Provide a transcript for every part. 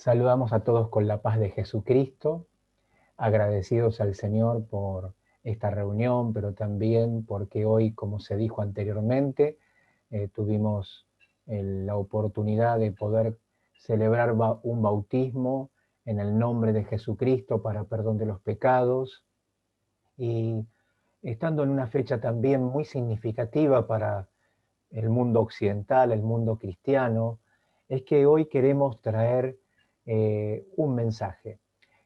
Saludamos a todos con la paz de Jesucristo, agradecidos al Señor por esta reunión, pero también porque hoy, como se dijo anteriormente, tuvimos la oportunidad de poder celebrar un bautismo en el nombre de Jesucristo para perdón de los pecados, y estando en una fecha también muy significativa para el mundo occidental, el mundo cristiano, es que hoy queremos traer un mensaje.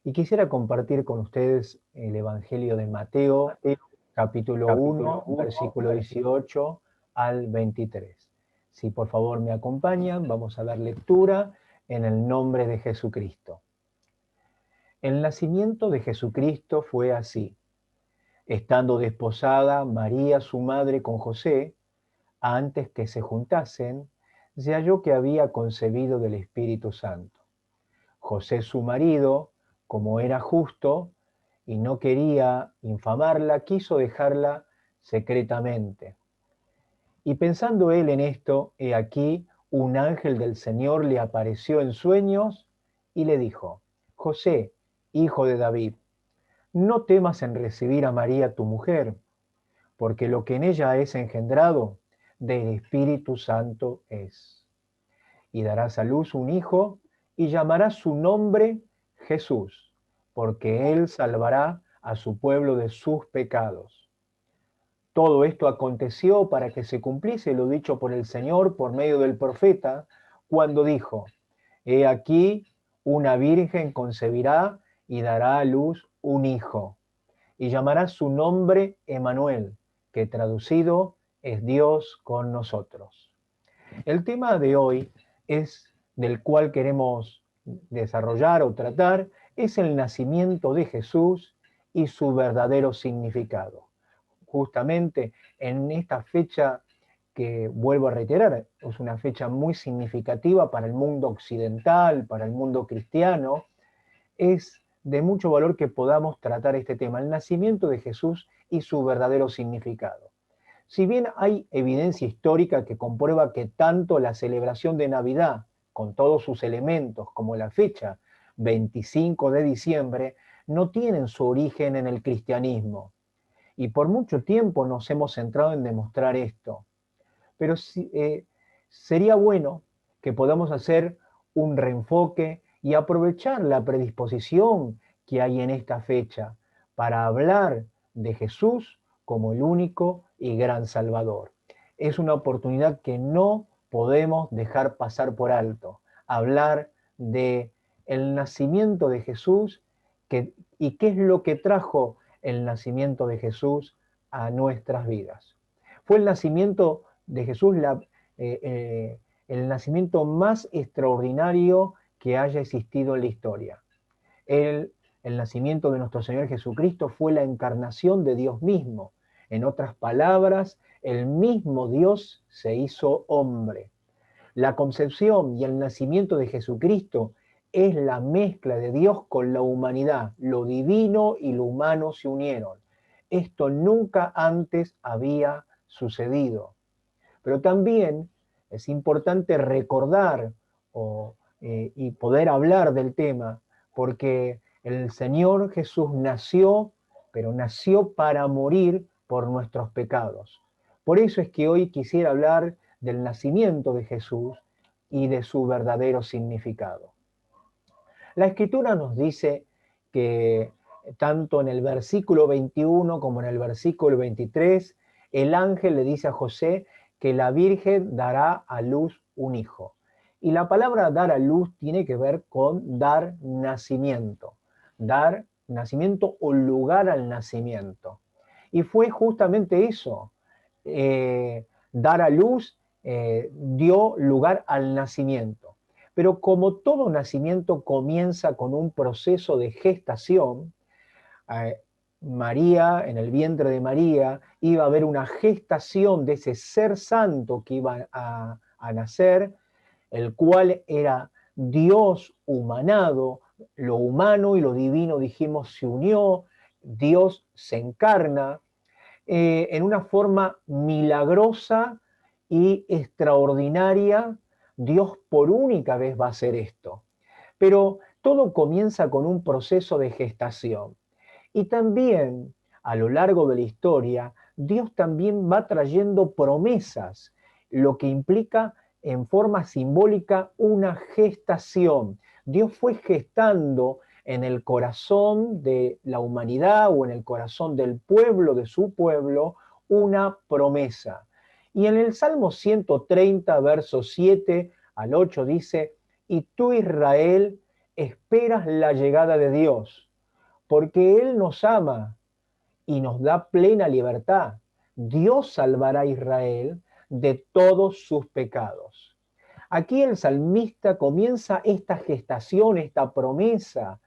Y quisiera compartir con ustedes el Evangelio de Mateo, capítulo 1, versículo 18 al 23. Si por favor me acompañan, vamos a dar lectura en el nombre de Jesucristo. El nacimiento de Jesucristo fue así. Estando desposada María, su madre, con José, antes que se juntasen, se halló que había concebido del Espíritu Santo. José, su marido, como era justo y no quería infamarla, quiso dejarla secretamente. Y pensando él en esto, he aquí, un ángel del Señor le apareció en sueños y le dijo: José, hijo de David, no temas en recibir a María tu mujer, porque lo que en ella es engendrado del Espíritu Santo es. Y darás a luz un hijo y llamarás su nombre Jesús, porque él salvará a su pueblo de sus pecados. Todo esto aconteció para que se cumpliese lo dicho por el Señor por medio del profeta, cuando dijo: He aquí, una virgen concebirá y dará a luz un hijo, y llamará su nombre Emmanuel, que traducido es Dios con nosotros. El tema de hoy del cual queremos desarrollar o tratar, es el nacimiento de Jesús y su verdadero significado. Justamente en esta fecha que, vuelvo a reiterar, es una fecha muy significativa para el mundo occidental, para el mundo cristiano, es de mucho valor que podamos tratar este tema, el nacimiento de Jesús y su verdadero significado. Si bien hay evidencia histórica que comprueba que tanto la celebración de Navidad, con todos sus elementos, como la fecha 25 de diciembre, no tienen su origen en el cristianismo. Y por mucho tiempo nos hemos centrado en demostrar esto. Pero sería bueno que podamos hacer un reenfoque y aprovechar la predisposición que hay en esta fecha para hablar de Jesús como el único y gran Salvador. Es una oportunidad que no podemos dejar pasar por alto. Hablar de el nacimiento de Jesús y qué es lo que trajo el nacimiento de Jesús a nuestras vidas. Fue el nacimiento de Jesús el nacimiento más extraordinario que haya existido en la historia. El nacimiento de nuestro Señor Jesucristo fue la encarnación de Dios mismo. En otras palabras, el mismo Dios se hizo hombre. La concepción y el nacimiento de Jesucristo es la mezcla de Dios con la humanidad. Lo divino y lo humano se unieron. Esto nunca antes había sucedido. Pero también es importante recordar y poder hablar del tema, porque el Señor Jesús nació, pero nació para morir por nuestros pecados. Por eso es que hoy quisiera hablar del nacimiento de Jesús y de su verdadero significado. La Escritura nos dice que tanto en el versículo 21 como en el versículo 23, el ángel le dice a José que la Virgen dará a luz un hijo. Y la palabra dar a luz tiene que ver con dar nacimiento o lugar al nacimiento. Y fue justamente eso, dar a luz dio lugar al nacimiento. Pero como todo nacimiento comienza con un proceso de gestación, María, en el vientre de María, iba a haber una gestación de ese ser santo que iba a nacer, el cual era Dios humanado, lo humano y lo divino, dijimos, se unió, Dios se encarna en una forma milagrosa y extraordinaria. Dios por única vez va a hacer esto. Pero todo comienza con un proceso de gestación. Y también, a lo largo de la historia, Dios también va trayendo promesas, lo que implica en forma simbólica una gestación. Dios fue gestando en el corazón de la humanidad o en el corazón del pueblo, de su pueblo, una promesa. Y en el Salmo 130, versos 7 al 8 dice, y tú, Israel, esperas la llegada de Dios, porque Él nos ama y nos da plena libertad. Dios salvará a Israel de todos sus pecados. Aquí el salmista comienza esta gestación, esta promesa,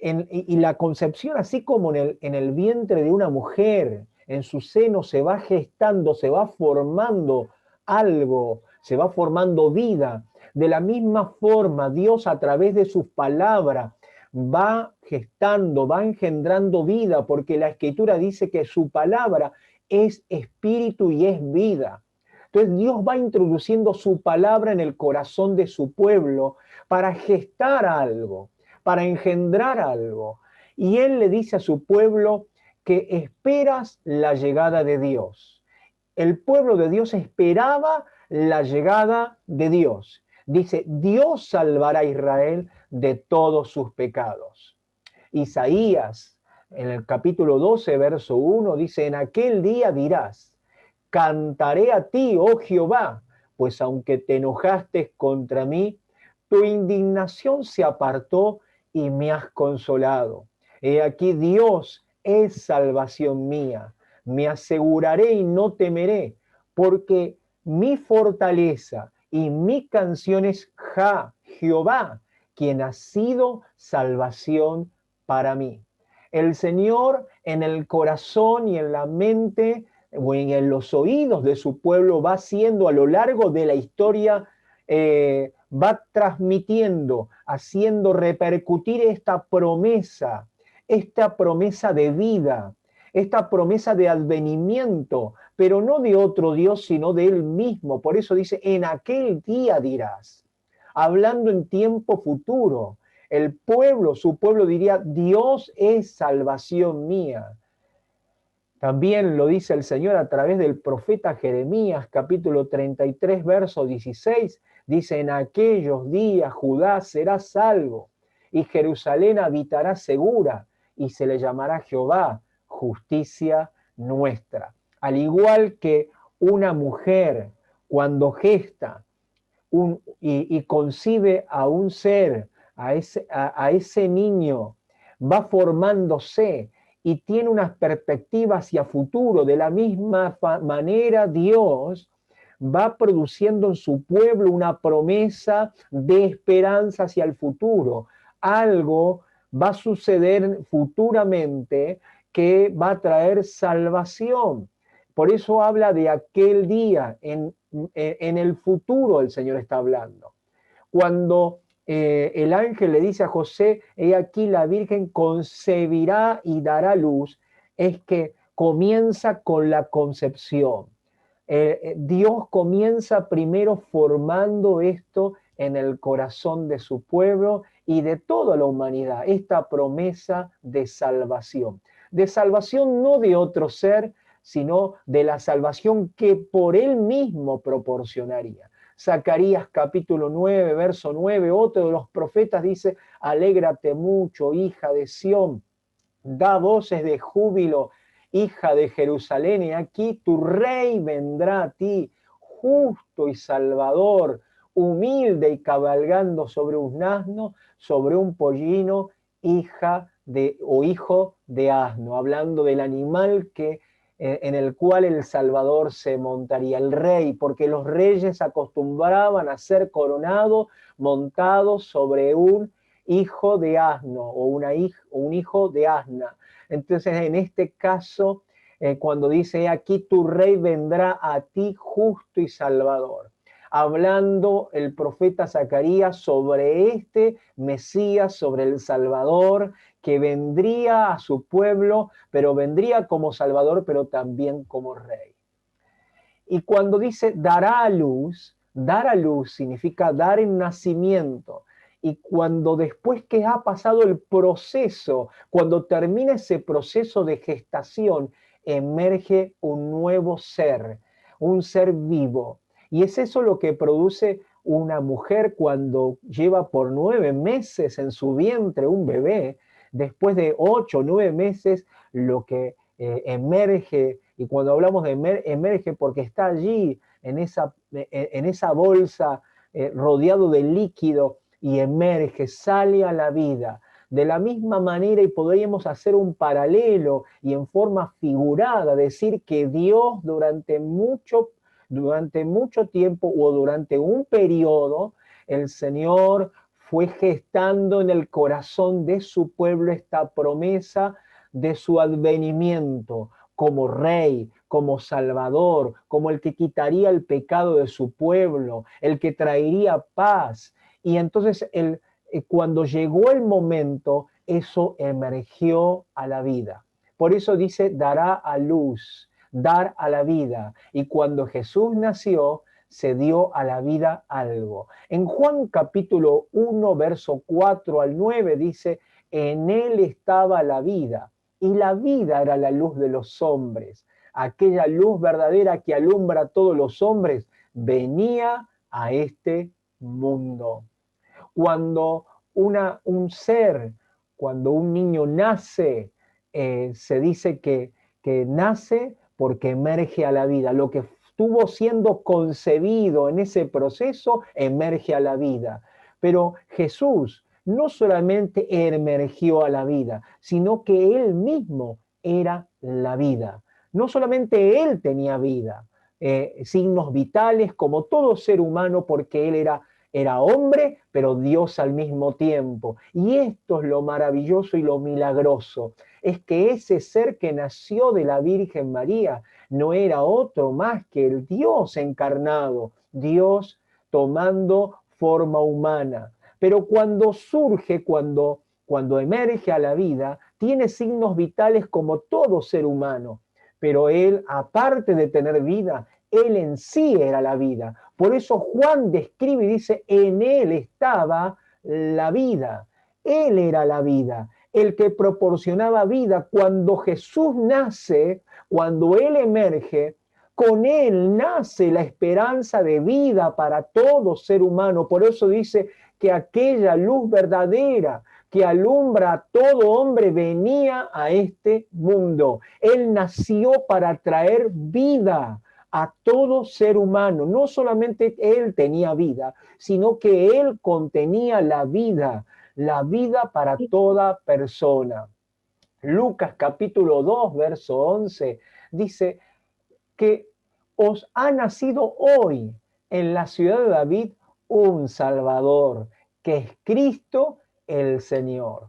y la concepción, así como en el vientre de una mujer, en su seno se va gestando, se va formando algo, se va formando vida. De la misma forma, Dios a través de sus palabras va gestando, va engendrando vida, porque la Escritura dice que su palabra es espíritu y es vida. Entonces Dios va introduciendo su palabra en el corazón de su pueblo para gestar algo, para engendrar algo. Y Él le dice a su pueblo que esperas la llegada de Dios. El pueblo de Dios esperaba la llegada de Dios. Dice, Dios salvará a Israel de todos sus pecados. Isaías, en el capítulo 12, verso 1, dice, en aquel día dirás, cantaré a ti, oh Jehová, pues aunque te enojaste contra mí, tu indignación se apartó y me has consolado. He aquí Dios es salvación mía. Me aseguraré y no temeré, porque mi fortaleza y mi canción es Jehová, quien ha sido salvación para mí. El Señor en el corazón y en la mente o en los oídos de su pueblo va haciendo a lo largo de la historia, va transmitiendo, haciendo repercutir esta promesa de vida, esta promesa de advenimiento, pero no de otro Dios, sino de Él mismo. Por eso dice, en aquel día dirás, hablando en tiempo futuro. El pueblo, su pueblo diría, Dios es salvación mía. También lo dice el Señor a través del profeta Jeremías, capítulo 33, verso 16. Dice, en aquellos días Judá será salvo y Jerusalén habitará segura y se le llamará Jehová, justicia nuestra. Al igual que una mujer cuando gesta y concibe a un ser, a ese niño, va formándose y tiene unas perspectivas hacia futuro. De la misma manera, Dios va produciendo en su pueblo una promesa de esperanza hacia el futuro. Algo va a suceder futuramente que va a traer salvación. Por eso habla de aquel día, en el futuro el Señor está hablando. Cuando el ángel le dice a José, he aquí la Virgen concebirá y dará luz, es que comienza con la concepción. Dios comienza primero formando esto en el corazón de su pueblo y de toda la humanidad, esta promesa de salvación no de otro ser, sino de la salvación que por Él mismo proporcionaría. Zacarías capítulo 9, verso 9, otro de los profetas dice, alégrate mucho, hija de Sión, da voces de júbilo, hija de Jerusalén, y aquí tu rey vendrá a ti, justo y salvador, humilde y cabalgando sobre un asno, sobre un pollino, hija de o hijo de asno, hablando del animal en el cual el Salvador se montaría, el rey, porque los reyes acostumbraban a ser coronados montados sobre un hijo de asno o un hijo de asna. Entonces, en este caso, cuando dice, aquí tu rey vendrá a ti justo y salvador, hablando el profeta Zacarías sobre este Mesías, sobre el Salvador, que vendría a su pueblo, pero vendría como Salvador, pero también como Rey. Y cuando dice dar a luz significa dar en nacimiento. y cuando después que ha pasado el proceso, cuando termina ese proceso de gestación, emerge un nuevo ser, un ser vivo. Y es eso lo que produce una mujer cuando lleva por 9 meses en su vientre un bebé. Después de 8 o 9 meses, lo que emerge, y cuando hablamos de emerge porque está allí en esa bolsa rodeado de líquido, y emerge, sale a la vida. De la misma manera, y podríamos hacer un paralelo y en forma figurada, decir que Dios durante mucho tiempo o durante un periodo, el Señor fue gestando en el corazón de su pueblo esta promesa de su advenimiento como rey, como salvador, como el que quitaría el pecado de su pueblo, el que traería paz. Y entonces cuando llegó el momento, eso emergió a la vida. Por eso dice, dará a luz, dar a la vida. Y cuando Jesús nació, se dio a la vida algo. En Juan capítulo 1, verso 4 al 9 dice, en él estaba la vida, y la vida era la luz de los hombres. Aquella luz verdadera que alumbra a todos los hombres venía a este mundo. Cuando un ser, cuando un niño nace, se dice que nace porque emerge a la vida. Lo que estuvo siendo concebido en ese proceso emerge a la vida. Pero Jesús no solamente emergió a la vida, sino que él mismo era la vida. No solamente él tenía vida, signos vitales como todo ser humano, porque él era hombre, pero Dios al mismo tiempo. Y esto es lo maravilloso y lo milagroso, es que ese ser que nació de la Virgen María no era otro más que el Dios encarnado, Dios tomando forma humana. Pero cuando surge, cuando emerge a la vida, tiene signos vitales como todo ser humano. Pero él, aparte de tener vida, él en sí era la vida. Por eso Juan describe y dice, en él estaba la vida. Él era la vida, el que proporcionaba vida. Cuando Jesús nace, cuando él emerge, con él nace la esperanza de vida para todo ser humano. Por eso dice que aquella luz verdadera que alumbra a todo hombre venía a este mundo. Él nació para traer vida a todo ser humano. No solamente él tenía vida, sino que él contenía la vida para toda persona. Lucas capítulo 2, verso 11, dice que os ha nacido hoy en la ciudad de David un Salvador, que es Cristo el Señor.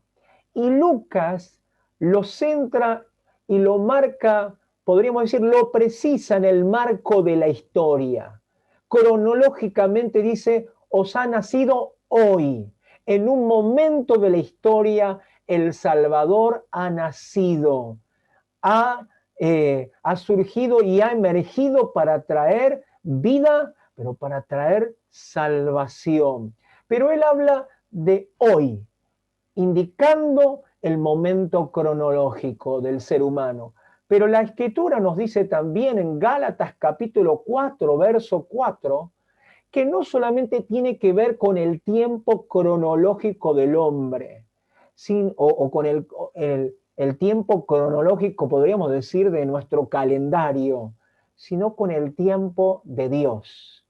Y Lucas lo centra y lo marca, podríamos decir, lo precisa en el marco de la historia. Cronológicamente dice, os ha nacido hoy. En un momento de la historia, el Salvador ha nacido, ha surgido y ha emergido para traer vida, pero para traer salvación. Pero él habla de hoy, indicando el momento cronológico del ser humano. Pero la Escritura nos dice también en Gálatas capítulo 4, verso 4, que no solamente tiene que ver con el tiempo cronológico del hombre, o con el tiempo cronológico, podríamos decir, de nuestro calendario, sino con el tiempo de Dios.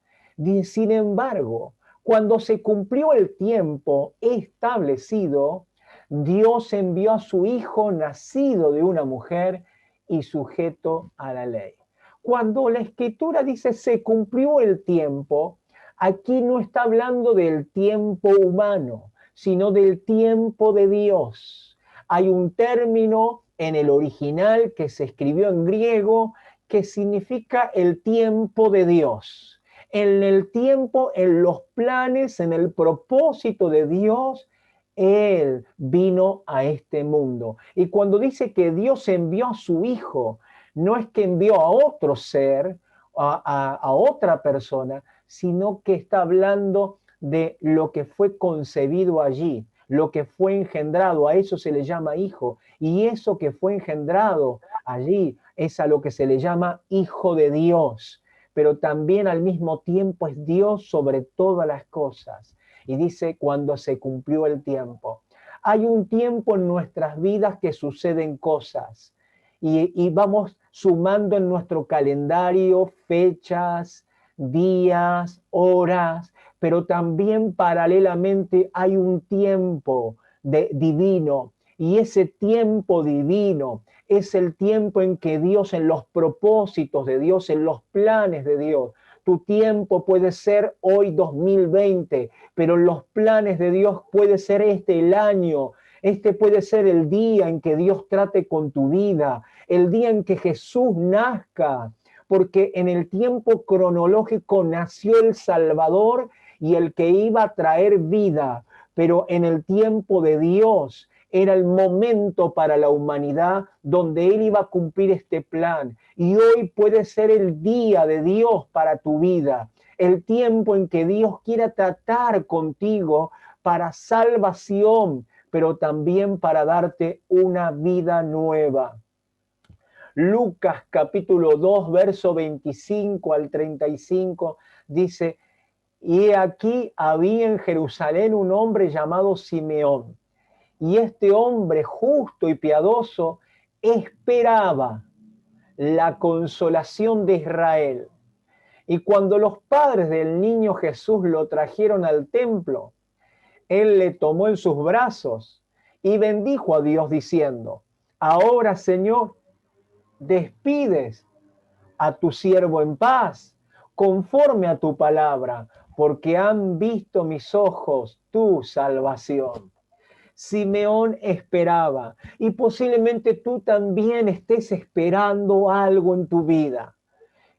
Sin embargo, cuando se cumplió el tiempo establecido, Dios envió a su Hijo nacido de una mujer y sujeto a la ley. Cuando la Escritura dice se cumplió el tiempo, aquí no está hablando del tiempo humano, sino del tiempo de Dios. Hay un término en el original que se escribió en griego que significa el tiempo de Dios. En el tiempo, en los planes, en el propósito de Dios, Él vino a este mundo. Y cuando dice que Dios envió a su Hijo, no es que envió a otro ser, a otra persona, sino que está hablando de lo que fue concebido allí, lo que fue engendrado, a eso se le llama hijo. Y eso que fue engendrado allí es a lo que se le llama hijo de Dios. Pero también al mismo tiempo es Dios sobre todas las cosas. Y dice, cuando se cumplió el tiempo. Hay un tiempo en nuestras vidas que suceden cosas. Y vamos sumando en nuestro calendario fechas, días, horas, pero también paralelamente hay un tiempo divino, y ese tiempo divino es el tiempo en que Dios, en los propósitos de Dios, en los planes de Dios, tu tiempo puede ser hoy 2020, pero los planes de Dios puede ser el año. Este puede ser el día en que Dios trate con tu vida, el día en que Jesús nazca, porque en el tiempo cronológico nació el Salvador y el que iba a traer vida, pero en el tiempo de Dios era el momento para la humanidad donde Él iba a cumplir este plan. Y hoy puede ser el día de Dios para tu vida, el tiempo en que Dios quiera tratar contigo para salvación, pero también para darte una vida nueva. Lucas capítulo 2, verso 25 al 35, dice, y aquí había en Jerusalén un hombre llamado Simeón, y este hombre justo y piadoso esperaba la consolación de Israel. Y cuando los padres del niño Jesús lo trajeron al templo, él le tomó en sus brazos y bendijo a Dios diciendo, ahora, Señor, despides a tu siervo en paz, conforme a tu palabra, porque han visto mis ojos tu salvación. Simeón esperaba, y posiblemente tú también estés esperando algo en tu vida,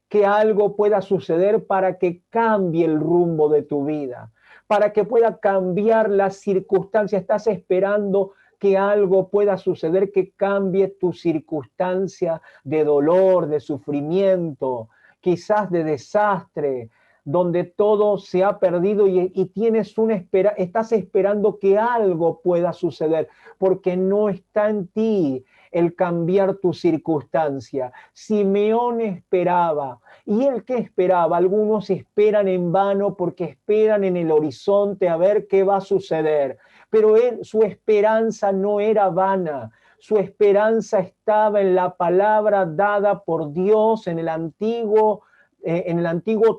que algo pueda suceder para que cambie el rumbo de tu vida, para que pueda cambiar las circunstancias. Estás esperando que algo pueda suceder que cambie tu circunstancia de dolor, de sufrimiento, quizás de desastre, donde todo se ha perdido y tienes estás esperando que algo pueda suceder, porque no está en ti el cambiar tu circunstancia. Simeón esperaba. ¿Y él qué esperaba? Algunos esperan en vano porque esperan en el horizonte a ver qué va a suceder. Pero su esperanza no era vana. Su esperanza estaba en la palabra dada por Dios en el antiguo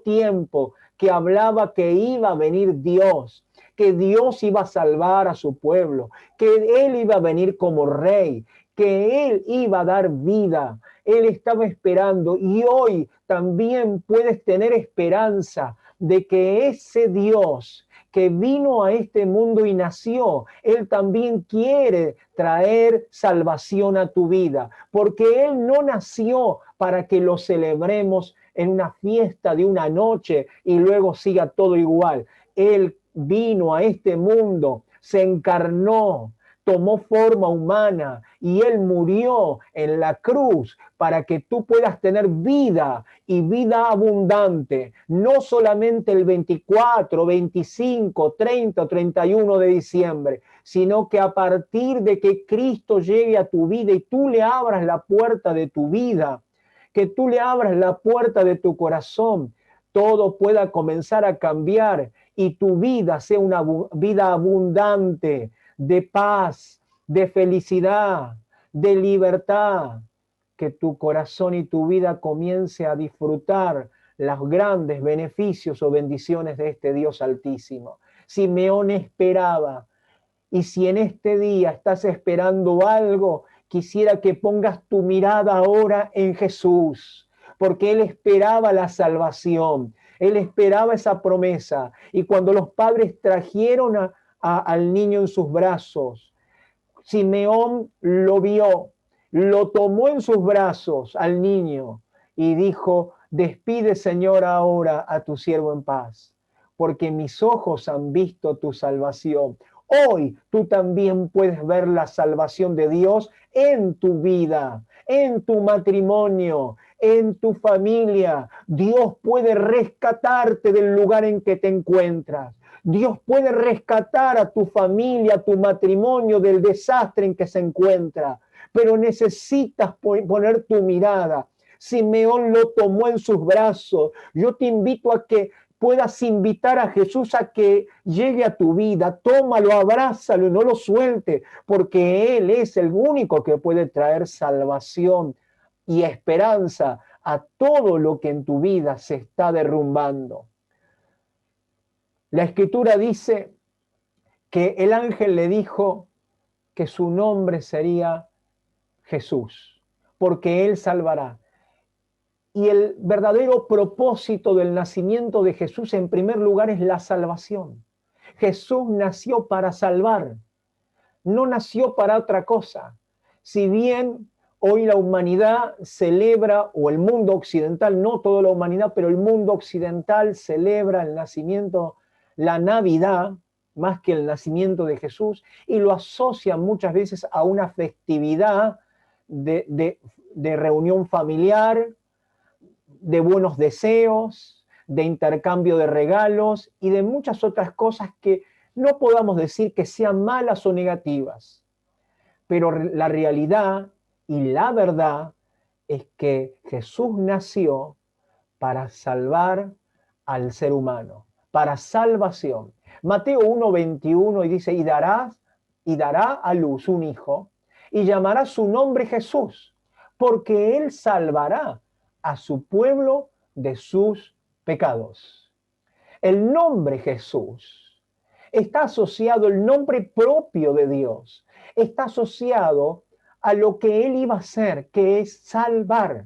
tiempo, que hablaba que iba a venir Dios, que Dios iba a salvar a su pueblo, que Él iba a venir como rey, que Él iba a dar vida. Él estaba esperando, y hoy también puedes tener esperanza de que ese Dios que vino a este mundo y nació, Él también quiere traer salvación a tu vida, porque Él no nació para que lo celebremos en una fiesta de una noche y luego siga todo igual. Él vino a este mundo, se encarnó, tomó forma humana y Él murió en la cruz para que tú puedas tener vida y vida abundante, no solamente el 24, 25, 30 o 31 de diciembre, sino que a partir de que Cristo llegue a tu vida y tú le abras la puerta de tu vida, que tú le abras la puerta de tu corazón, todo pueda comenzar a cambiar y tu vida sea una vida abundante, de paz, de felicidad, de libertad, que tu corazón y tu vida comience a disfrutar los grandes beneficios o bendiciones de este Dios Altísimo. Simeón esperaba, y si en este día estás esperando algo, quisiera que pongas tu mirada ahora en Jesús, porque Él esperaba la salvación, Él esperaba esa promesa. Y cuando los padres trajeron al niño en sus brazos, Simeón lo vio, lo tomó en sus brazos al niño y dijo, despide, Señor, ahora a tu siervo en paz, porque mis ojos han visto tu salvación. Hoy tú también puedes ver la salvación de Dios en tu vida, en tu matrimonio, en tu familia. Dios puede rescatarte del lugar en que te encuentras. Dios puede rescatar a tu familia, a tu matrimonio del desastre en que se encuentra, pero necesitas poner tu mirada. Simeón lo tomó en sus brazos. Yo te invito a que puedas invitar a Jesús a que llegue a tu vida. Tómalo, abrázalo y no lo suelte, porque Él es el único que puede traer salvación y esperanza a todo lo que en tu vida se está derrumbando. La Escritura dice que el ángel le dijo que su nombre sería Jesús, porque Él salvará. Y el verdadero propósito del nacimiento de Jesús, en primer lugar, es la salvación. Jesús nació para salvar, no nació para otra cosa. Si bien hoy la humanidad celebra, o el mundo occidental, no toda la humanidad, pero el mundo occidental celebra el nacimiento, la Navidad, más que el nacimiento de Jesús, y lo asocia muchas veces a una festividad de reunión familiar, de buenos deseos, de intercambio de regalos y de muchas otras cosas que no podamos decir que sean malas o negativas. Pero la realidad y la verdad es que Jesús nació para salvar al ser humano, para salvación. Mateo 1:21 y dice, y dará a luz un hijo y llamará su nombre Jesús, porque él salvará a su pueblo de sus pecados. El nombre Jesús está asociado, el nombre propio de Dios, está asociado a lo que Él iba a hacer, que es salvar.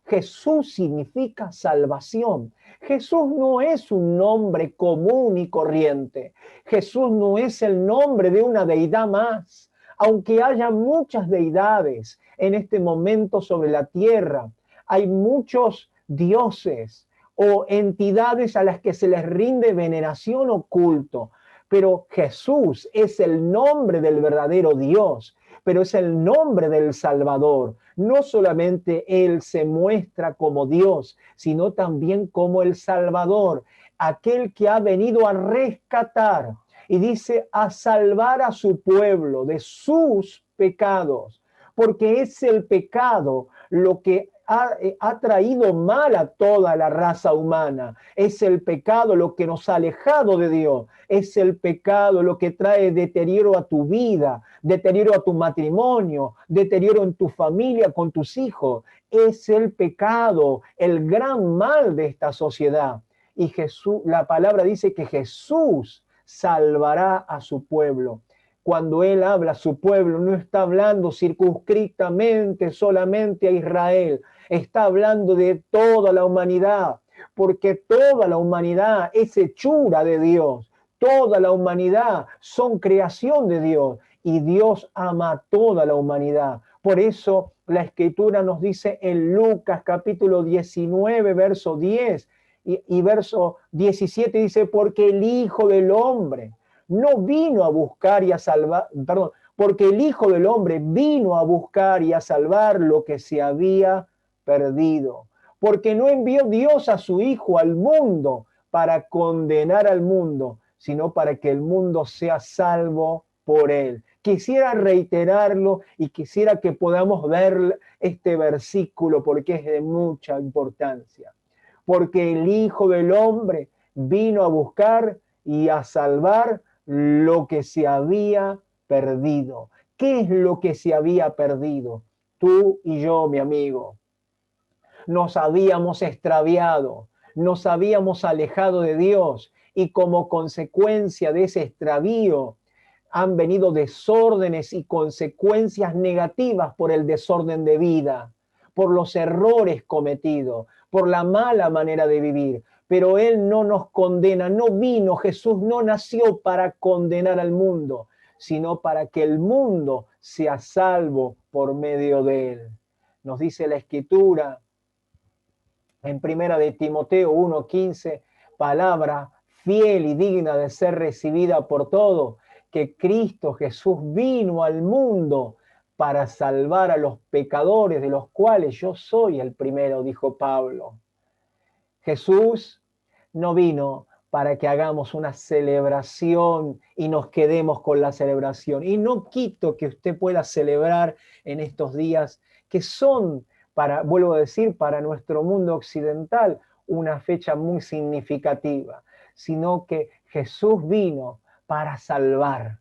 Jesús significa salvación. Jesús no es un nombre común y corriente. Jesús no es el nombre de una deidad más. Aunque haya muchas deidades en este momento sobre la tierra, hay muchos dioses o entidades a las que se les rinde veneración o culto. Pero Jesús es el nombre del verdadero Dios, pero es el nombre del Salvador. No solamente Él se muestra como Dios, sino también como el Salvador, aquel que ha venido a rescatar, y dice, a salvar a su pueblo de sus pecados, porque es el pecado lo que ha traído mal a toda la raza humana. Es el pecado lo que nos ha alejado de Dios. Es el pecado lo que trae deterioro a tu vida, deterioro a tu matrimonio, deterioro en tu familia, con tus hijos. Es el pecado, el gran mal de esta sociedad. Y Jesús, la palabra dice que Jesús salvará a su pueblo. Cuando Él habla a su pueblo, no está hablando circunscriptamente solamente a Israel, está hablando de toda la humanidad, porque toda la humanidad es hechura de Dios, toda la humanidad son creación de Dios, y Dios ama a toda la humanidad. Por eso la Escritura nos dice en Lucas capítulo 19, verso 10 y verso 17, dice, porque el Hijo del Hombre no vino a buscar y a salvar, perdón, porque el Hijo del Hombre vino a buscar y a salvar lo que se había perdido. Porque no envió Dios a su Hijo al mundo para condenar al mundo, sino para que el mundo sea salvo por Él. Quisiera reiterarlo y quisiera que podamos ver este versículo porque es de mucha importancia. Porque el Hijo del Hombre vino a buscar y a salvar lo que se había perdido. ¿Qué es lo que se había perdido? Tú y yo, mi amigo, nos habíamos extraviado, nos habíamos alejado de Dios y como consecuencia de ese extravío han venido desórdenes y consecuencias negativas por el desorden de vida, por los errores cometidos, por la mala manera de vivir. Pero Él no nos condena, no vino, Jesús no nació para condenar al mundo, sino para que el mundo sea salvo por medio de Él. Nos dice la Escritura en primera de Timoteo 1:15, palabra fiel y digna de ser recibida por todos, que Cristo Jesús vino al mundo para salvar a los pecadores, de los cuales yo soy el primero, dijo Pablo. Jesús no vino para que hagamos una celebración y nos quedemos con la celebración. Y no quito que usted pueda celebrar en estos días que son, vuelvo a decir, para nuestro mundo occidental, una fecha muy significativa, sino que Jesús vino para salvar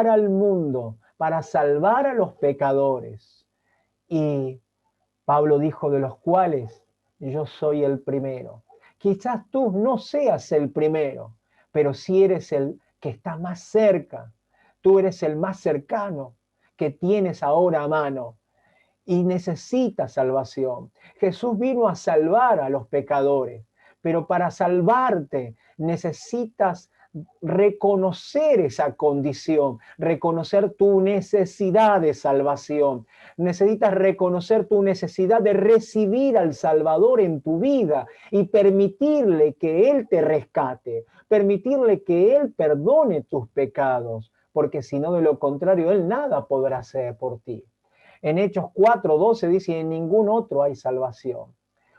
al mundo, para salvar a los pecadores. Y Pablo dijo, de los cuales yo soy el primero. Quizás tú no seas el primero, pero sí eres el que está más cerca. Tú eres el más cercano que tienes ahora a mano y necesitas salvación. Jesús vino a salvar a los pecadores, pero para salvarte necesitas reconocer esa condición, reconocer tu necesidad de salvación. Necesitas reconocer tu necesidad de recibir al Salvador en tu vida y permitirle que Él te rescate, permitirle que Él perdone tus pecados, porque si no, de lo contrario, Él nada podrá hacer por ti. En Hechos 4:12 dice, en ningún otro hay salvación,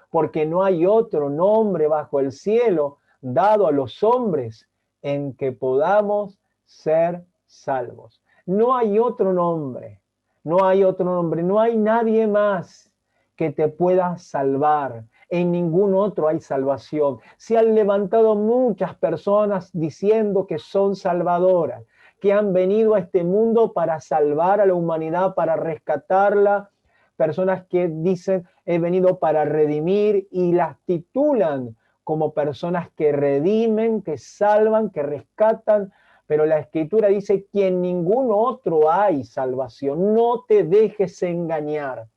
porque no hay otro nombre bajo el cielo dado a los hombres en que podamos ser salvos. No hay otro nombre, no hay otro nombre, no hay nadie más que te pueda salvar. En ningún otro hay salvación. Se han levantado muchas personas diciendo que son salvadoras, que han venido a este mundo para salvar a la humanidad, para rescatarla. Personas que dicen, he venido para redimir, y las titulan como personas que redimen, que salvan, que rescatan, pero la Escritura dice que en ningún otro hay salvación. No te dejes engañar.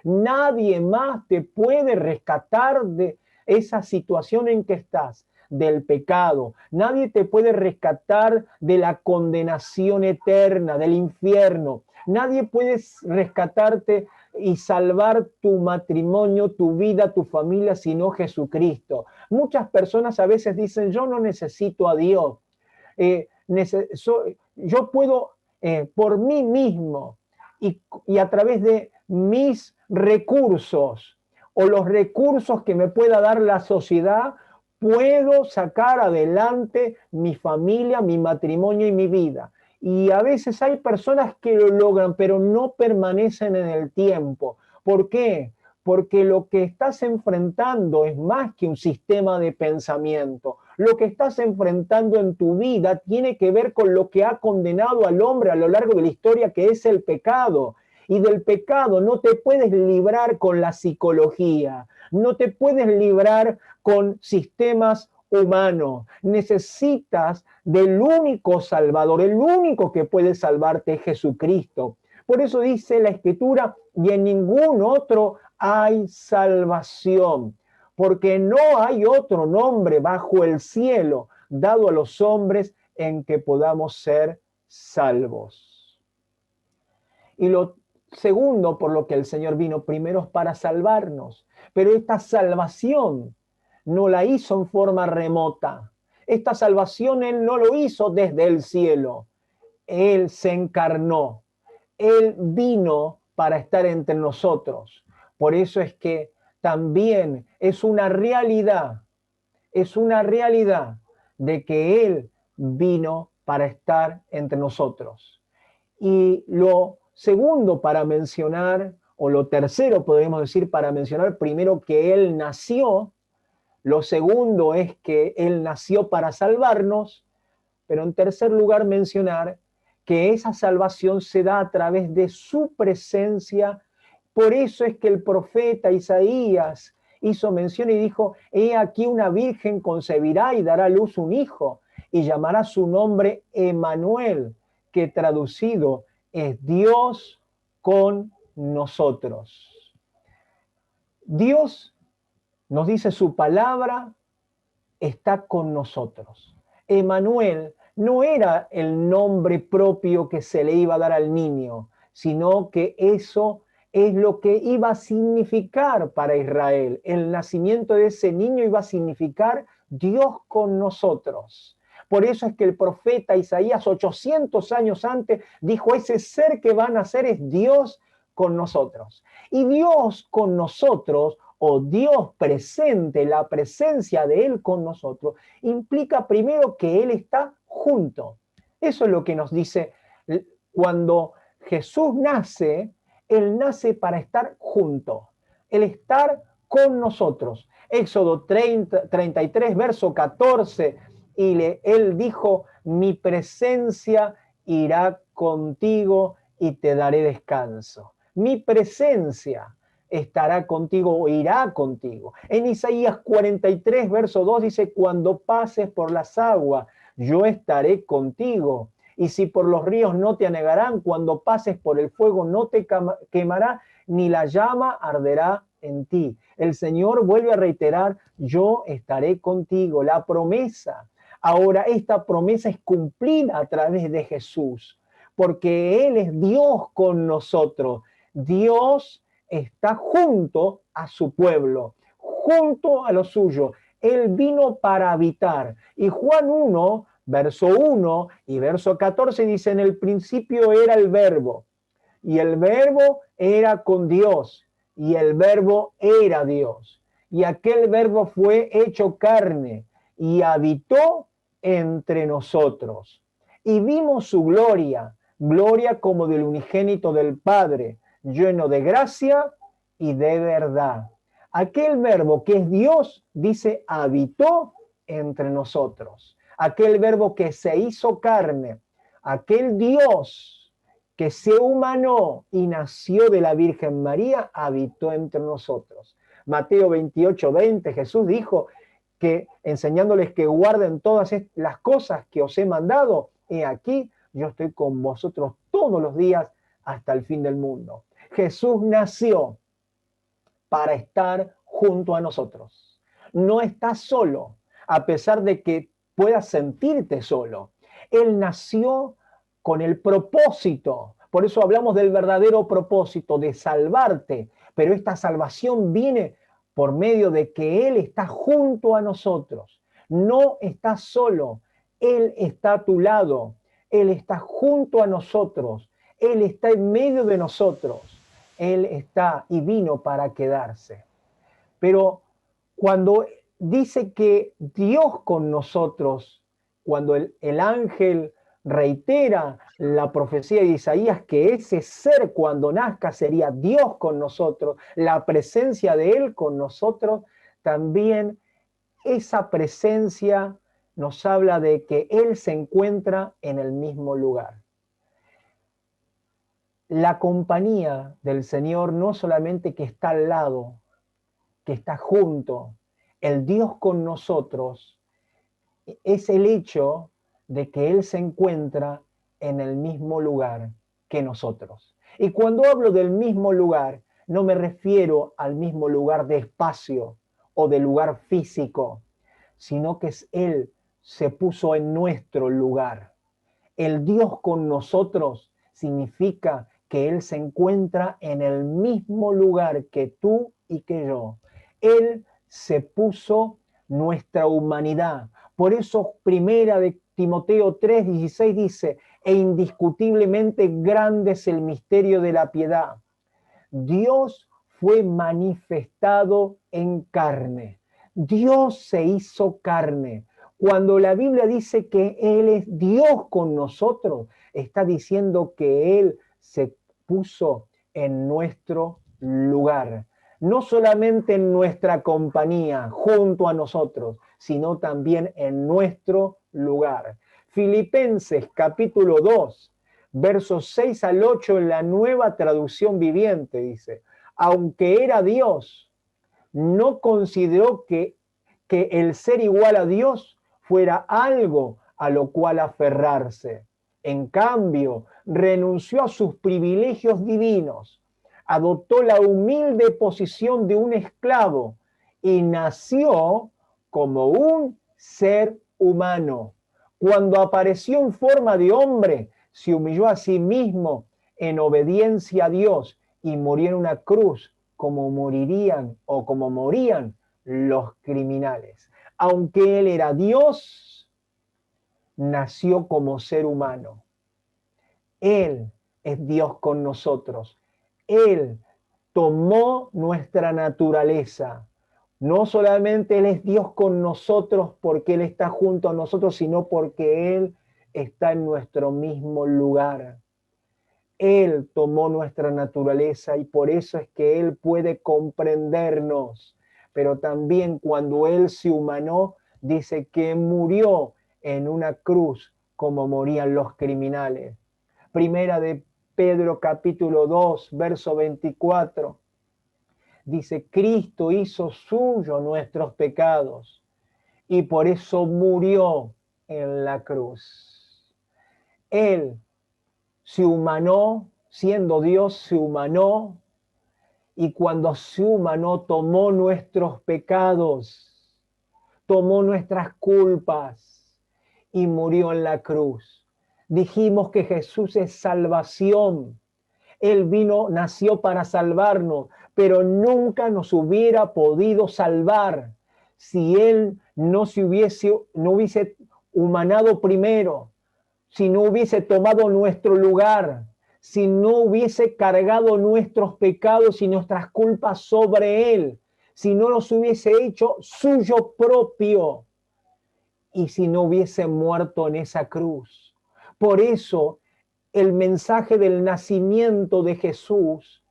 Nadie más te puede rescatar de esa situación en que estás, del pecado. Nadie te puede rescatar de la condenación eterna, del infierno. Nadie puede rescatarte y salvar tu matrimonio, tu vida, tu familia, sino Jesucristo. Muchas personas a veces dicen, yo no necesito a Dios. Yo puedo por mí mismo y a través de mis recursos o los recursos que me pueda dar la sociedad, puedo sacar adelante mi familia, mi matrimonio y mi vida. Y a veces hay personas que lo logran, pero no permanecen en el tiempo. ¿Por qué? Porque lo que estás enfrentando es más que un sistema de pensamiento. Lo que estás enfrentando en tu vida tiene que ver con lo que ha condenado al hombre a lo largo de la historia, que es el pecado. Y del pecado no te puedes librar con la psicología, no te puedes librar con sistemas humanos. Necesitas del único Salvador, el único que puede salvarte es Jesucristo. Por eso dice la Escritura, y en ningún otro hay salvación, porque no hay otro nombre bajo el cielo dado a los hombres en que podamos ser salvos. Y lo segundo por lo que el Señor vino, primero es para salvarnos, pero esta salvación no la hizo en forma remota. Esta salvación Él no lo hizo desde el cielo. Él se encarnó. Él vino para estar entre nosotros. Por eso es que también es una realidad de que Él vino para estar entre nosotros. Y lo segundo para mencionar, o lo tercero podríamos decir para mencionar, primero que Él nació, lo segundo es que Él nació para salvarnos, pero en tercer lugar mencionar que esa salvación se da a través de su presencia. Por eso es que el profeta Isaías hizo mención y dijo, he aquí una virgen concebirá y dará a luz un hijo, y llamará su nombre Emmanuel, que traducido es Dios con nosotros. Dios, nos dice su palabra, está con nosotros. Emmanuel no era el nombre propio que se le iba a dar al niño, sino que eso es lo que iba a significar para Israel. El nacimiento de ese niño iba a significar Dios con nosotros. Por eso es que el profeta Isaías, 800 años antes, dijo, ese ser que va a nacer es Dios con nosotros. Y Dios con nosotros o Dios presente, la presencia de Él con nosotros, implica primero que Él está junto. Eso es lo que nos dice cuando Jesús nace, Él nace para estar junto, el estar con nosotros. Éxodo 33, verso 14, Él dijo, mi presencia irá contigo y te daré descanso. Mi presencia estará contigo o irá contigo. En Isaías 43, verso 2 dice, cuando pases por las aguas, yo estaré contigo. Y si por los ríos no te anegarán, cuando pases por el fuego no te quemará, ni la llama arderá en ti. El Señor vuelve a reiterar, yo estaré contigo, la promesa. Ahora, esta promesa es cumplida a través de Jesús, porque Él es Dios con nosotros. Dios está junto a su pueblo, junto a lo suyo. Él vino para habitar. Y Juan 1, verso 1 y verso 14 dice, en el principio era el verbo, y el verbo era con Dios, y el verbo era Dios. Y aquel verbo fue hecho carne y habitó entre nosotros. Y vimos su gloria, gloria como del unigénito del Padre, lleno de gracia y de verdad. Aquel verbo que es Dios, dice, habitó entre nosotros. Aquel verbo que se hizo carne, aquel Dios que se humanó y nació de la Virgen María, habitó entre nosotros. Mateo 28, 20, Jesús dijo que enseñándoles que guarden todas las cosas que os he mandado, he aquí, yo estoy con vosotros todos los días hasta el fin del mundo. Jesús nació para estar junto a nosotros. No estás solo, a pesar de que puedas sentirte solo. Él nació con el propósito, por eso hablamos del verdadero propósito, de salvarte, pero esta salvación viene por medio de que Él está junto a nosotros. No estás solo, Él está a tu lado, Él está junto a nosotros, Él está en medio de nosotros. Él está y vino para quedarse. Pero cuando dice que Dios con nosotros, cuando el ángel reitera la profecía de Isaías que ese ser cuando nazca sería Dios con nosotros, la presencia de Él con nosotros, también esa presencia nos habla de que Él se encuentra en el mismo lugar. La compañía del Señor no solamente que está al lado, que está junto, el Dios con nosotros, es el hecho de que Él se encuentra en el mismo lugar que nosotros. Y cuando hablo del mismo lugar, no me refiero al mismo lugar de espacio o de lugar físico, sino que Él se puso en nuestro lugar. El Dios con nosotros significa que Él se encuentra en el mismo lugar que tú y que yo. Él se puso nuestra humanidad. Por eso primera de Timoteo 3:16 dice, e indiscutiblemente grande es el misterio de la piedad. Dios fue manifestado en carne. Dios se hizo carne. Cuando la Biblia dice que Él es Dios con nosotros, está diciendo que Él se puso en nuestro lugar. No solamente en nuestra compañía, junto a nosotros, sino también en nuestro lugar. Filipenses capítulo 2, versos 6 al 8 en la Nueva Traducción Viviente dice, aunque era Dios, no consideró que el ser igual a Dios fuera algo a lo cual aferrarse. En cambio, renunció a sus privilegios divinos, adoptó la humilde posición de un esclavo y nació como un ser humano. Cuando apareció en forma de hombre, se humilló a sí mismo en obediencia a Dios y murió en una cruz como morirían o como morían los criminales. Aunque Él era Dios, nació como ser humano. Él es Dios con nosotros. Él tomó nuestra naturaleza. No solamente Él es Dios con nosotros porque Él está junto a nosotros, sino porque Él está en nuestro mismo lugar. Él tomó nuestra naturaleza y por eso es que Él puede comprendernos. Pero también cuando Él se humanó, dice que murió en una cruz como morían los criminales. Primera de Pedro capítulo 2, verso 24. Dice, Cristo hizo suyo nuestros pecados y por eso murió en la cruz. Él se humanó, siendo Dios, se humanó, y cuando se humanó tomó nuestros pecados, tomó nuestras culpas y murió en la cruz. Dijimos que Jesús es salvación. Él vino, nació para salvarnos, pero nunca nos hubiera podido salvar si Él no hubiese humanado primero, si no hubiese tomado nuestro lugar, si no hubiese cargado nuestros pecados y nuestras culpas sobre Él, si no los hubiese hecho suyo propio y si no hubiese muerto en esa cruz. Por eso, el mensaje del nacimiento de Jesús,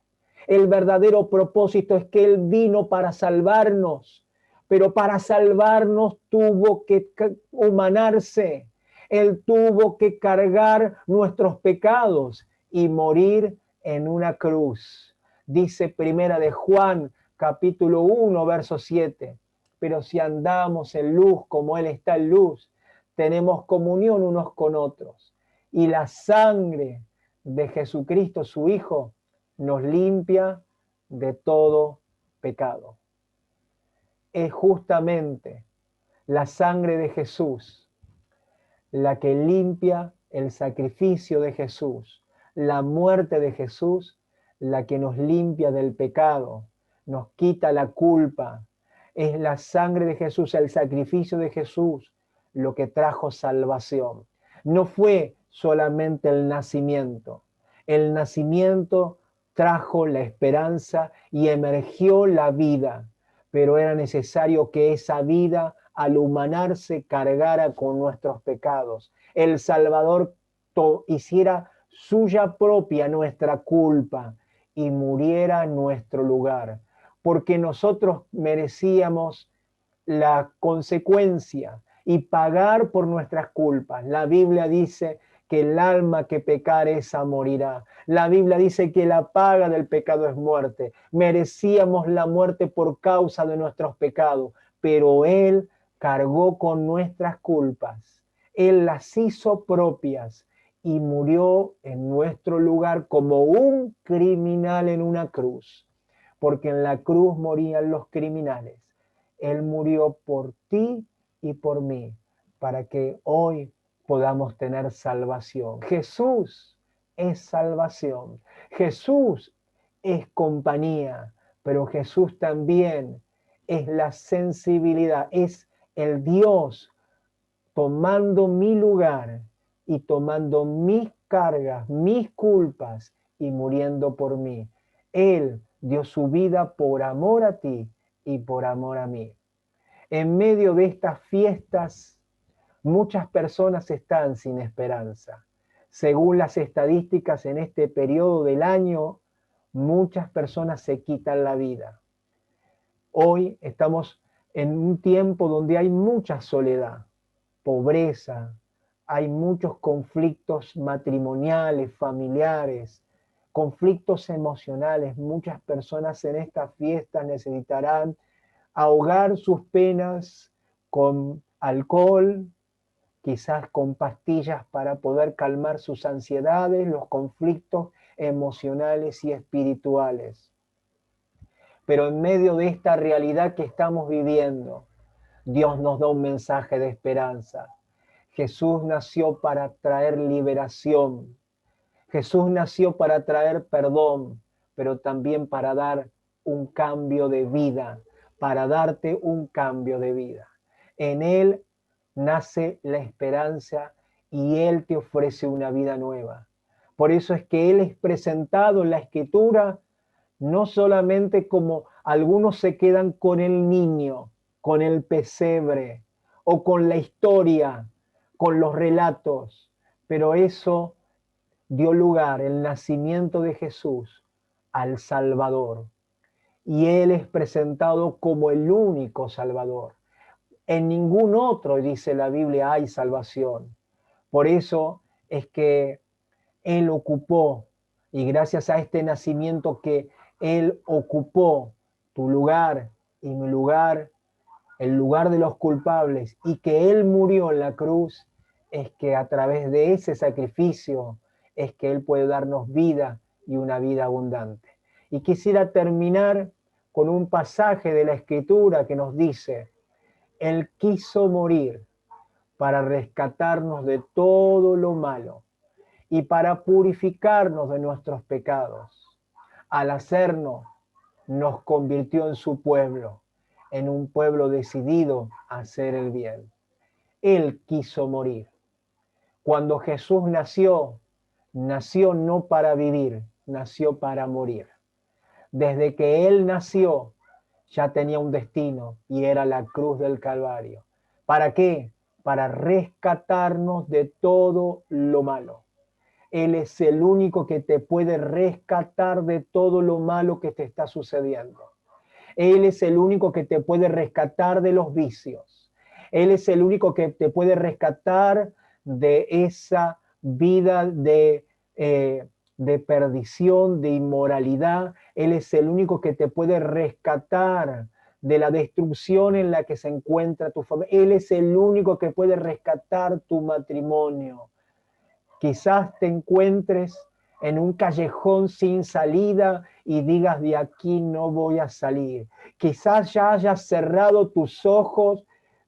el verdadero propósito es que Él vino para salvarnos, pero para salvarnos tuvo que humanarse. Él tuvo que cargar nuestros pecados y morir en una cruz. Dice Primera de Juan, capítulo 1, verso 7. Pero si andamos en luz como Él está en luz, tenemos comunión unos con otros. Y la sangre de Jesucristo, su Hijo, nos limpia de todo pecado. Es justamente la sangre de Jesús la que limpia el sacrificio de Jesús, la muerte de Jesús, la que nos limpia del pecado, nos quita la culpa. Es la sangre de Jesús, el sacrificio de Jesús, lo que trajo salvación. No fue solamente el nacimiento. El nacimiento trajo la esperanza y emergió la vida, pero era necesario que esa vida al humanarse cargara con nuestros pecados. El Salvador hiciera suya propia nuestra culpa y muriera en nuestro lugar, porque nosotros merecíamos la consecuencia y pagar por nuestras culpas. La Biblia dice que el alma que pecare esa morirá. La Biblia dice que la paga del pecado es muerte. Merecíamos la muerte por causa de nuestros pecados, pero Él cargó con nuestras culpas. Él las hizo propias y murió en nuestro lugar como un criminal en una cruz, porque en la cruz morían los criminales. Él murió por ti y por mí, para que hoy podamos tener salvación. Jesús es salvación. Jesús es compañía, pero Jesús también es la sensibilidad, es el Dios tomando mi lugar y tomando mis cargas, mis culpas y muriendo por mí. Él dio su vida por amor a ti y por amor a mí. En medio de estas fiestas, muchas personas están sin esperanza. Según las estadísticas, en este periodo del año, muchas personas se quitan la vida. Hoy estamos en un tiempo donde hay mucha soledad, pobreza, hay muchos conflictos matrimoniales, familiares, conflictos emocionales. Muchas personas en estas fiestas necesitarán ahogar sus penas con alcohol, quizás con pastillas para poder calmar sus ansiedades, los conflictos emocionales y espirituales. Pero en medio de esta realidad que estamos viviendo, Dios nos da un mensaje de esperanza. Jesús nació para traer liberación. Jesús nació para traer perdón, pero también para dar un cambio de vida, para darte un cambio de vida. En Él nace la esperanza y Él te ofrece una vida nueva. Por eso es que Él es presentado en la Escritura No solamente como algunos se quedan con el niño, con el pesebre o con la historia, con los relatos, pero eso dio lugar, el nacimiento de Jesús, al Salvador. Y Él es presentado como el único Salvador. En ningún otro, dice la Biblia, hay salvación. Por eso es que Él ocupó, y gracias a este nacimiento que Él ocupó tu lugar y mi lugar, el lugar de los culpables, y que Él murió en la cruz, es que a través de ese sacrificio es que Él puede darnos vida y una vida abundante. Y quisiera terminar con un pasaje de la Escritura que nos dice, Él quiso morir para rescatarnos de todo lo malo y para purificarnos de nuestros pecados. Al hacernos, nos convirtió en su pueblo, en un pueblo decidido a hacer el bien. Él quiso morir. Cuando Jesús nació, nació no para vivir, nació para morir. Desde que Él nació, ya tenía un destino y era la cruz del Calvario. ¿Para qué? Para rescatarnos de todo lo malo. Él es el único que te puede rescatar de todo lo malo que te está sucediendo. Él es el único que te puede rescatar de los vicios. Él es el único que te puede rescatar de esa vida de perdición, de inmoralidad. Él es el único que te puede rescatar de la destrucción en la que se encuentra tu familia. Él es el único que puede rescatar tu matrimonio. Quizás te encuentres en un callejón sin salida y digas, de aquí no voy a salir. Quizás ya hayas cerrado tus ojos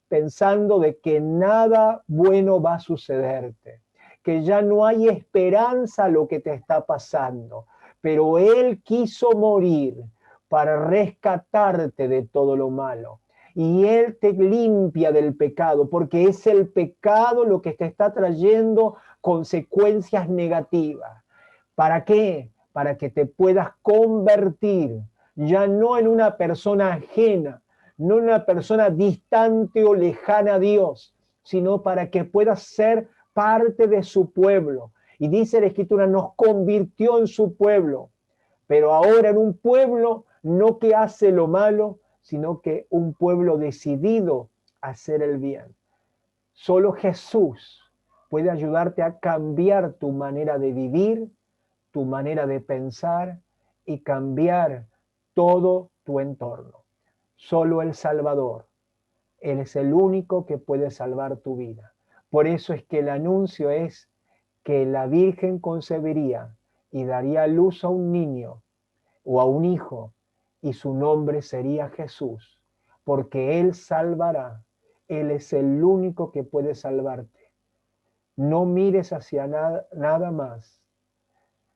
pensando de que nada bueno va a sucederte, que ya no hay esperanza a lo que te está pasando. Pero Él quiso morir para rescatarte de todo lo malo. Y Él te limpia del pecado, porque es el pecado lo que te está trayendo consecuencias negativas. ¿Para qué? Para que te puedas convertir ya no en una persona ajena, no en una persona distante o lejana a Dios, sino para que puedas ser parte de su pueblo. Y dice la Escritura, nos convirtió en su pueblo, pero ahora en un pueblo no que hace lo malo, sino que un pueblo decidido a hacer el bien. Solo Jesús puede ayudarte a cambiar tu manera de vivir, tu manera de pensar y cambiar todo tu entorno. Solo el Salvador. Él es el único que puede salvar tu vida. Por eso es que el anuncio es que la Virgen concebiría y daría luz a un niño o a un hijo, y su nombre sería Jesús, porque Él salvará. Él es el único que puede salvarte. No mires hacia nada más.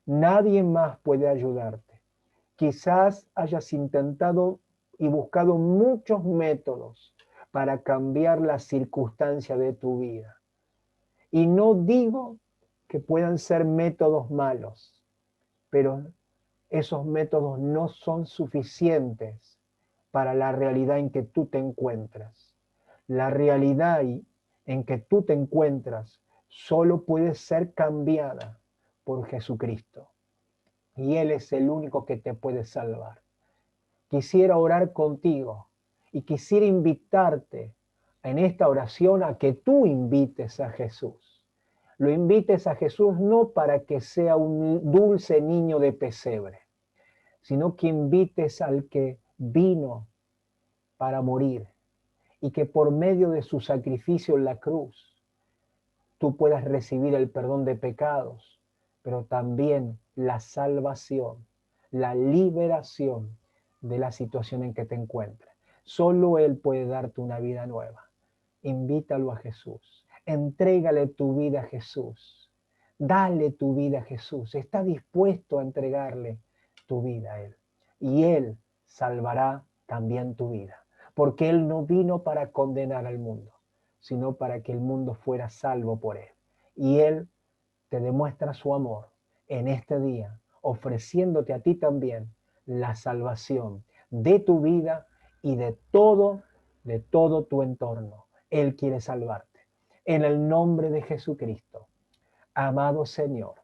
Nadie más puede ayudarte. Quizás hayas intentado y buscado muchos métodos para cambiar la circunstancia de tu vida. Y no digo que puedan ser métodos malos, pero esos métodos no son suficientes para la realidad en que tú te encuentras. La realidad en que tú te encuentras solo puede ser cambiada por Jesucristo. Y Él es el único que te puede salvar. Quisiera orar contigo y quisiera invitarte en esta oración a que tú invites a Jesús. Lo invites a Jesús no para que sea un dulce niño de pesebre, sino que invites al que vino para morir y que por medio de su sacrificio en la cruz tú puedas recibir el perdón de pecados, pero también la salvación, la liberación de la situación en que te encuentras. Solo Él puede darte una vida nueva. Invítalo a Jesús. Entrégale tu vida a Jesús. Dale tu vida a Jesús. Está dispuesto a entregarle tu vida a Él. Y Él salvará también tu vida. Porque Él no vino para condenar al mundo, sino para que el mundo fuera salvo por Él. Y Él te demuestra su amor en este día, ofreciéndote a ti también la salvación de tu vida y de todo tu entorno. Él quiere salvarte. En el nombre de Jesucristo, amado Señor,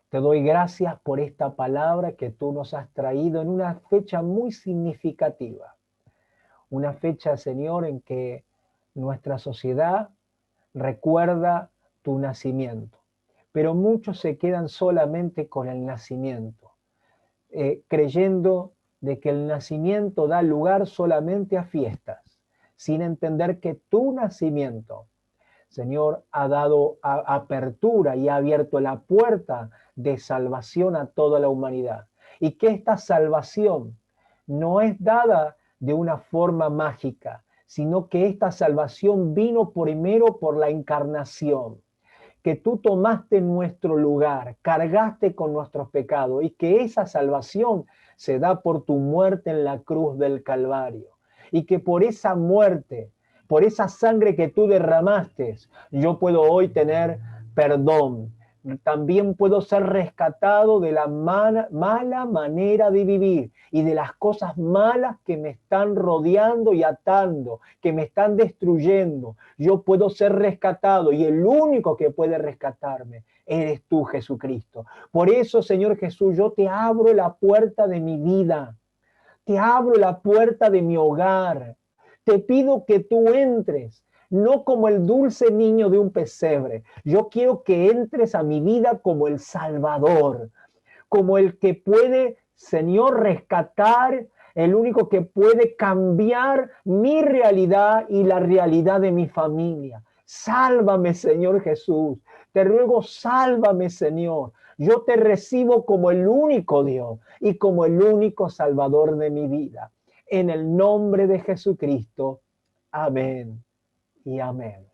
te doy gracias por esta palabra que tú nos has traído en una fecha muy significativa. Una fecha, Señor, en que nuestra sociedad recuerda tu nacimiento. Pero muchos se quedan solamente con el nacimiento, creyendo de que el nacimiento da lugar solamente a fiestas, sin entender que tu nacimiento, Señor, ha dado apertura y ha abierto la puerta de salvación a toda la humanidad. Y que esta salvación no es dada de una forma mágica, sino que esta salvación vino primero por la encarnación, que tú tomaste nuestro lugar, cargaste con nuestros pecados y que esa salvación se da por tu muerte en la cruz del Calvario. Y que por esa muerte, por esa sangre que tú derramaste, yo puedo hoy tener perdón. También puedo ser rescatado de la mala manera de vivir y de las cosas malas que me están rodeando y atando, que me están destruyendo. Yo puedo ser rescatado y el único que puede rescatarme eres tú, Jesucristo. Por eso, Señor Jesús, yo te abro la puerta de mi vida, te abro la puerta de mi hogar. Te pido que tú entres, no como el dulce niño de un pesebre. Yo quiero que entres a mi vida como el Salvador, como el que puede, Señor, rescatar, el único que puede cambiar mi realidad y la realidad de mi familia. Sálvame, Señor Jesús. Te ruego, sálvame, Señor. Yo te recibo como el único Dios y como el único Salvador de mi vida. En el nombre de Jesucristo. Amén y amén.